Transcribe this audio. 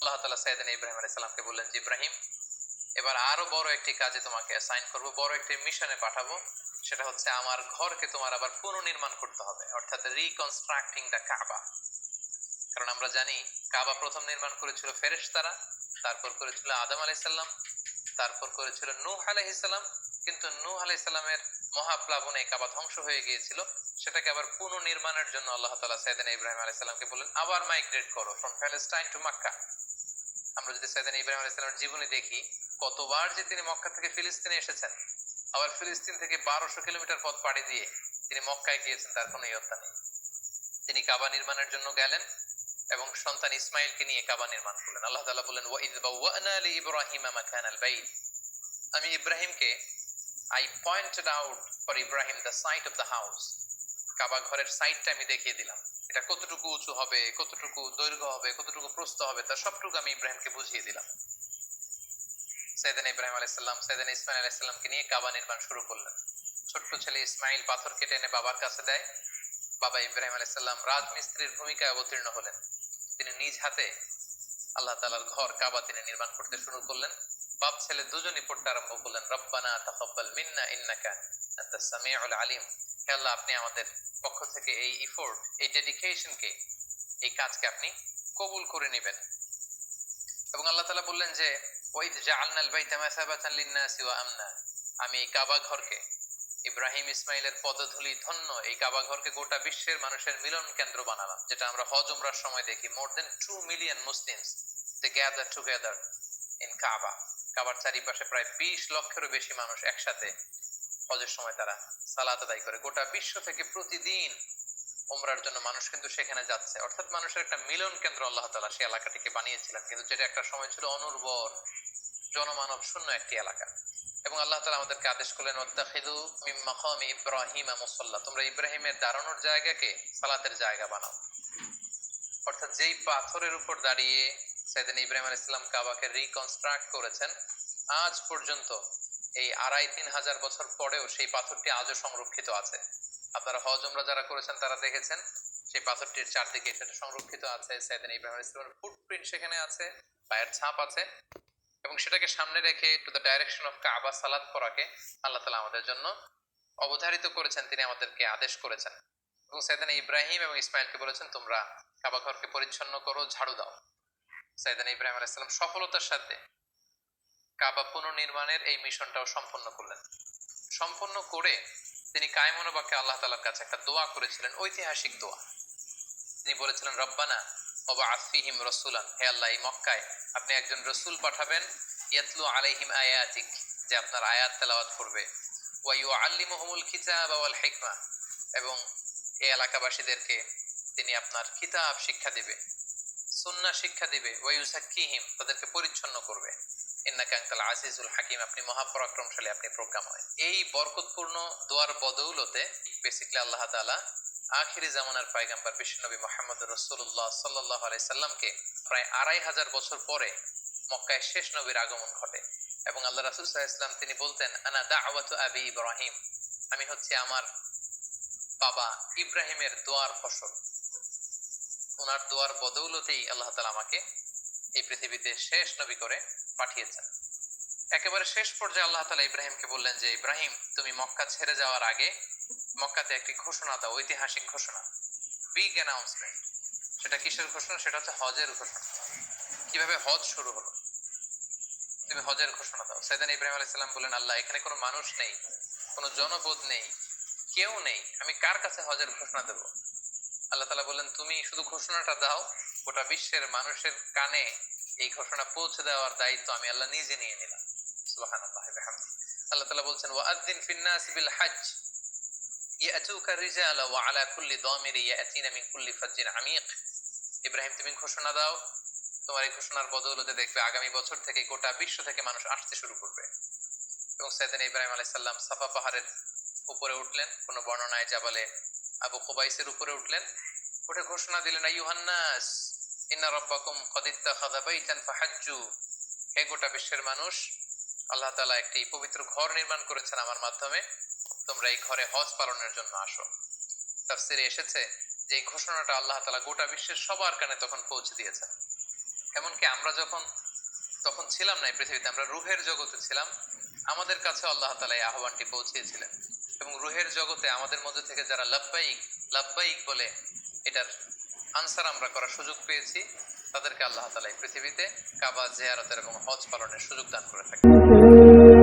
আল্লাহ তাআলা সাইয়েদনা ইব্রাহিম আলাইহিস সালামকে বললেন যে ইব্রাহিম, এবার আরো বড় একটি কাজে তোমাকে অ্যাসাইন করব, বড় একটি মিশনে পাঠাবো। সেটা হচ্ছে আমার ঘরকে তোমার আবার পুনর্নির্মাণ করতে হবে, অর্থাৎ রিকনস্ট্রাক্টিং দ্য কাবা। কারণ আমরা জানি কাবা প্রথম নির্মাণ করেছিল ফেরেশতারা, তারপর করেছিল আদম আলাইহিস সালাম, তারপর করেছিল নূহ আলাইহিস সালাম। কিন্তু নূহ আলাইহিস সালামের মহাপ্লাবনে কাবা ধ্বংস হয়ে গিয়েছিল। সেটাকে আবার পুনর্নির্মাণের জন্য আল্লাহ তাআলা সাইয়েদনা ইব্রাহিম আলাইহিস সালামকে বললেন আবার মাইগ্রেট করো ফ্রম প্যালেস্টাইন টু মক্কা। আমরা যদি সাইয়েদনা ইব্রাহিম আলাইহিস সালামের জীবনী দেখি, কতবার যে তিনি মক্কা থেকে ফিলিস্তিনে এসেছেন, আবার ফিলিস্তিন থেকে 1200 কিলোমিটার পথ পাড়ি দিয়ে তিনি মক্কায় গিয়েছেন, তার কোনো ইয়ত্তা নেই। তিনি কাবা নির্মাণের জন্য গেলেন এবং সন্তান ইসমাইলকে নিয়ে কাবা নির্মাণ করলেন। আল্লাহ তাআলা বলেন ওয়াইদ বাওয়ানা লিইব্রাহিমা মাকানাল বাইত, আমি ইব্রাহিমকে I pointed out for Ibrahim the site of the house, কাবা ঘরের সাইটটা আমি দেখিয়ে দিলাম। এটা কতটুকু উঁচু হবে, কতটুকু দৈর্ঘ্য হবে, কতটুকু প্রস্থ হবে, তার সবটুকু আমি ইব্রাহিমকে বুঝিয়ে দিলাম। সাইয়েদনা ইব্রাহিম আলাইহিস সালাম সাইয়েদনা ইসমাইল আলাইহিস সালামকে নিয়ে কাবা নির্মাণ শুরু করলেন। ছোট্ট ছেলে ইসমাইল পাথর কেটে এনে বাবার কাছে দেয়। বাবা ইব্রাহিম আলাইহিস সালাম রাজমিস্ত্রির ভূমিকায় অবতীর্ণ হলেন। তিনি নিজ হাতে আল্লাহ তাআলার ঘর কাবা তিনি নির্মাণ করতে শুরু করলেন। বাপ ছেলে দুজনই পড়তে আরম্ভ করলেন রব্বানা তাকাব্বাল মিন্না ইন্নাকা আনতাস সামিউল আলিম। হে আল্লাহ, আপনি আমাদের পক্ষ থেকে এই এফোর্ট, এই ডেডিকেশনকে, এই কাজকে আপনি কবুল করে নেবেন। এবং আল্লাহ তাআলা বললেন যে ওয়াইদ জাআলনাল বাইতা মাসাবাতান লিন-নাসি ওয়া আমনা, আমি এই কাবা ঘরকে, ইব্রাহিম ইসমাইলের পদধূলি ধন্য এই কাবা ঘরকে গোটা বিশ্বের মানুষের মিলন কেন্দ্র বানালাম। যেটা আমরা হজ উমরার সময় দেখি, more than 2 million Muslims they gather together in Kaaba. কাবার চারিপাশে প্রায় 20 লক্ষেরও বেশি মানুষ একসাথে হজের সময় তারা সালাত আদায় করে। গোটা বিশ্ব থেকে প্রতিদিন উমরার জন্য মানুষ কিন্তু সেখানে যাচ্ছে, অর্থাৎ মানুষের একটা মিলন কেন্দ্র আল্লাহ তাআলা সেই এলাকাটিকে বানিয়েছিলেন, কিন্তু যেটা একটা সময় ছিল অনুর্বর, জনমানব শূন্য একটি এলাকা। এবং আল্লাহ তাআলা আমাদেরকে আদেশ করলেন ওয়াত্তাখিযু মিন মাকামি ইব্রাহিমা মুসাল্লা, তোমরা ইব্রাহিমের দাঁড়ানোর জায়গাকে সালাতের জায়গা বানাও। অর্থাৎ যেই পাথরের উপর দাঁড়িয়ে সাইয়েদনা ইব্রাহিম আলাইহিস সালাম কাবাকে রিকনস্ট্রাক্ট করেছেন, আজ পর্যন্ত এই 2500 বছর পরেও সেই পাথরটি আজও সংরক্ষিত আছে। আপনারা হজ উমরা যারা করেছেন তারা দেখেছেন সেই পাথরটির চারদিকে সেটা সংরক্ষিত আছে। সাইয়েদনা ইব্রাহিম আলাইহিস সালামের ফুটপ্রিন্ট সেখানে আছে, পায়ের ছাপ আছে। এবং সেটাকে সামনে রেখে টু দ্য ডাইরেকশন অফ কাবা সালাত করাকে আল্লাহ তাআলা আমাদের জন্য অবধারিত করেছেন, তিনি আমাদেরকে আদেশ করেছেন। এবং সাইয়েদনা ইব্রাহিম এবং ইসমাইলকে বলেছেন তোমরা কাবা ঘরকে পরিচ্ছন্ন করো, ঝাড়ু দাও। সাইয়েদনা ইব্রাহিম আলাইহিস সালাম সফলতার সাথে কাবা পুনর্নির্মাণের এই মিশনটাও সম্পন্ন করলেন। সম্পন্ন করে তিনি কায়মনোবাক্যে আল্লাহ তাআলার কাছে একটা দোয়া করেছিলেন, ঐতিহাসিক দোয়া। তিনি বলেছিলেন রব্বানা ওয়াবআথ ফীহিম রাসূলান, হে আল্লাহ, এই মক্কায় আপনি একজন রাসূল পাঠাবেন, ইয়াতলু আলাইহিম আয়াতিক, যে আপনার আয়াত তেলাওয়াত করবে, ওয়া ইউআল্লিমুহুমুল কিতাবা ওয়াল হিকমা, এবং এই এলাকাবাসীদেরকে তিনি আপনার কিতাব শিক্ষা দিবে, সুন্নাহ শিক্ষা দিবে, ওয়া ইউযাক্কিহিম, তাদেরকে পরিচ্ছন্ন করবে, ইন্নাকা আনতাল আজিজুল হাকিম, আপনি মহাপরাক্রমশালী, আপনি প্রজ্ঞাময়। এই বরকতপূর্ণ দোয়ার বদৌলতে বেসিক্যালি আল্লাহ তাআলা আখিরি জামানার পয়গম্বর বিশ্বনবী মুহাম্মদ রাসূলুল্লাহ সাল্লাল্লাহু আলাইহি সাল্লামকে প্রায় 2500 বছর পরে মক্কায় শেষ নবীর আগমন ঘটে। এবং আল্লাহ রাসূল সাল্লাল্লাহু আলাইহি সাল্লাম তিনি বলতেন আনা দাওয়াতু আবি ইব্রাহিম, আমি হচ্ছে আমার বাবা ইব্রাহিমের দোয়ার ফসল। ওনার দোয়ার বদৌলতেই আল্লাহ তাআলা আমাকে এই পৃথিবীতে শেষ নবী করে পাঠিয়েছেন। একেবারে শেষ পর্যায়ে আল্লাহ তাআলা ইব্রাহিমকে বললেন যে ইব্রাহিম, তুমি মক্কা ছেড়ে যাওয়ার আগে মক্কাতে একটি ঘোষণা দাও, ঐতিহাসিক ঘোষণা, বিগ অ্যানাউন্সমেন্ট। সেটা কিসের ঘোষণা? সেটা হচ্ছে হজের ঘোষণা। কিভাবে হজ শুরু হলো, তুমি হজের ঘোষণা দাও। সাইয়েদনা ইব্রাহিম আলাইহিস সালাম বলেন আল্লাহ, এখানে কোনো মানুষ নেই, কোনো জনপদ নেই, কেউ নেই, আমি কার কাছে হজের ঘোষণা দেব? আল্লাহ তাআলা বললেন তুমি শুধু ঘোষণাটা দাও, গোটা বিশ্বের মানুষের কানে এই ঘোষণা পৌঁছে দেওয়ার দায়িত্ব আমি আল্লাহ নিজে নিয়ে নিলাম। সুবহানাল্লাহি ওয়া বিহামদিহি। আল্লাহ তাআলা বলছেন ওয়াআযিন ফিন নাসি বিল হজ্জ ইয়াতুকা রিজালা ওয়া আলা কুল্লি দামিরি ইয়াতিনা মিন কুল্লি ফাজ্জিন আমিক। ইব্রাহিম, তুমি ঘোষণা দাও, তোমার এই ঘোষণার বদৌলতে দেখবে আগামী বছর থেকে গোটা বিশ্ব থেকে মানুষ আসতে শুরু করবে। এবং সাইয়েদনা ইব্রাহিম আলাইহিস সালাম সাফা পাহাড়ের উপরে উঠলেন, কোন বর্ণনায় জাবালে আবু কুবাইসের উপরে উঠলেন, উঠে ঘোষণা দিলেন আইয়ুহান নাস ইন্না রাব্বাকুম ক্বাদ ইত্তাখাযা বাইতান ফাহাজ্জু, হে গোটা বিশ্বের মানুষ, আল্লাহ তাআলা একটি পবিত্র ঘর নির্মাণ করেছেন আমার মাধ্যমে, তোমরা এই ঘরে হজ পালনের জন্য আসো। তাফসীরে এসেছে যে এই ঘোষণাটা আল্লাহ তাআলা গোটা বিশ্বের সবার কানে তখন পৌঁছে দিয়েছেন। এমনকি আমরা যখন তখন ছিলাম না এই পৃথিবীতে, আমরা রুহের জগতে ছিলাম, আমাদের কাছে আল্লাহ তাআলা এই আহ্বানটি পৌঁছিয়েছিলেন এবং রুহের জগতে আমাদের মধ্যে থেকে যারা লাব্বাইক লাব্বাইক বলে এটার আনসার আমরা করার সুযোগ পেয়েছি, তাদেরকে আল্লাহ তাআলা এই পৃথিবীতে কাবা জিয়ারতের এবং হজ পালনের সুযোগ দান করে থাকেন।